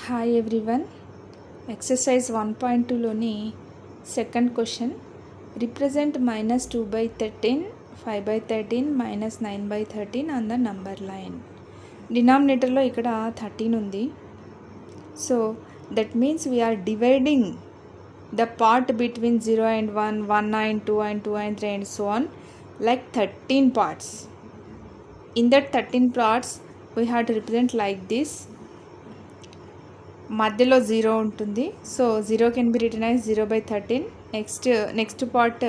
Hi everyone. Exercise 1.2లోని second question, represent -2/13, 5/13, -9/13 on the number line. డినామినేటర్లో ఇక్కడ 13 ఉంది. So that means we are dividing the part between 0 and 1, 1 and 2 and 2 and 3 and so on, like 13 parts. In that 13 parts we have to represent like this. మధ్యలో 0 ఉంటుంది. So 0 can be written as 0/13. Next part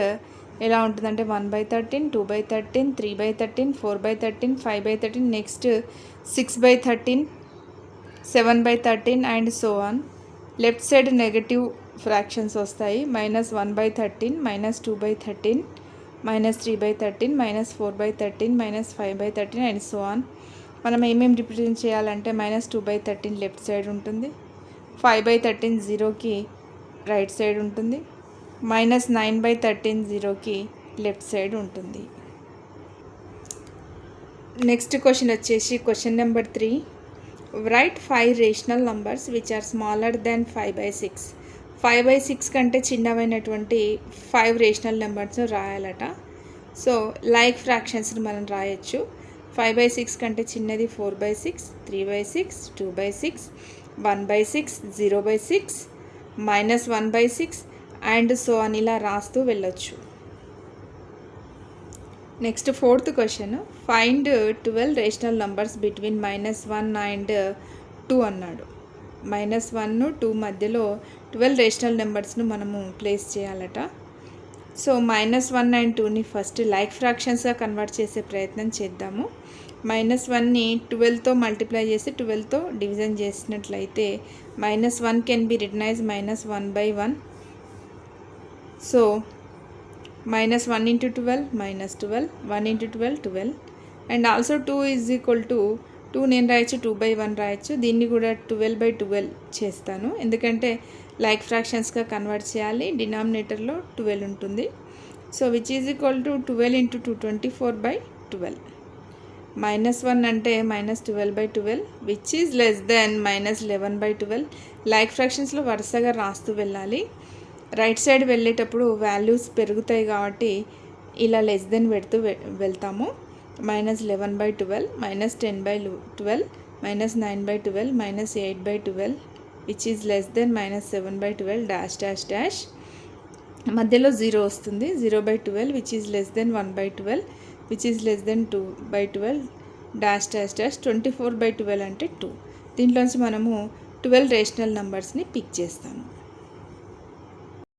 ఎలా ఉంటుందంటే 1/13, 2/13, 3/13, 4/13, 5/13, next 6/13, 7/13 and so on. Left side negative fractions వస్తాయి. -1/13, -2/13, -3/13, -4/13, -5/13 and so on. మనం ఏమేమి represent చేయాలంటే -2/13 left side ఉంటుంది, 5/13 0కి రైట్ సైడ్ ఉంటుంది, -9/13 0కి లెఫ్ట్ సైడ్ ఉంటుంది. నెక్స్ట్ క్వశ్చన్ వచ్చేసి question number 3. Right 5 rational numbers which are smaller than 5/6. 5/6 కంటే చిన్నవైనటువంటి 5 రేషనల్ నెంబర్స్ రాయాలట. సో లైక్ ఫ్రాక్షన్స్ని మనం రాయొచ్చు. 5/6 కంటే చిన్నది 4/6, 3/6, 2/6, 1/6, 0/6, -1/6 అండ్ సో అని ఇలా రాస్తూ వెళ్ళొచ్చు. Next fourth question, find 12 rational numbers between -1 and 2 అన్నాడు. -1, 2 మధ్యలో 12 రేషనల్ నెంబర్స్ను మనము ప్లేస్ చేయాలట. సో -1 and 2ని ఫస్ట్ లైక్ ఫ్రాక్షన్స్గా కన్వర్ట్ చేసే ప్రయత్నం చేద్దాము. -1ని 12తో మల్టిప్లై చేసి 12తో డివిజన్ చేసినట్లయితే -1 can be written as -1/1. So -1 × 12 -12, 1 × 12 12 and also 2 is equal to 2 నేను రాయొచ్చు, 2/1 రాయొచ్చు. దీన్ని కూడా 12/12 చేస్తాను, ఎందుకంటే లైక్ ఫ్రాక్షన్స్గా కన్వర్ట్ చేయాలి. డినామినేటర్లో 12 ఉంటుంది. So which is equal to 12 × 2 24/12. -1 అంటే -12/12 which is less than -11/12. Like ఫ్రాక్షన్స్లో వరుసగా రాస్తూ వెళ్ళాలి. రైట్ సైడ్ వెళ్ళేటప్పుడు వాల్యూస్ పెరుగుతాయి కాబట్టి ఇలా లెస్ దెన్ పెడుతూ వెళ్తాము. -11/12, -10/12, -9/12, -8/12 which is less then -7/12 dash dash dash. మధ్యలో 0 వస్తుంది. 0/12 which is less then 1/12 which is less then 2/12 dash dash dash. 24/12 అంటే 2. దీంట్లోంచి మనము 12 రేషనల్ నంబర్స్ని పిక్ చేస్తాము.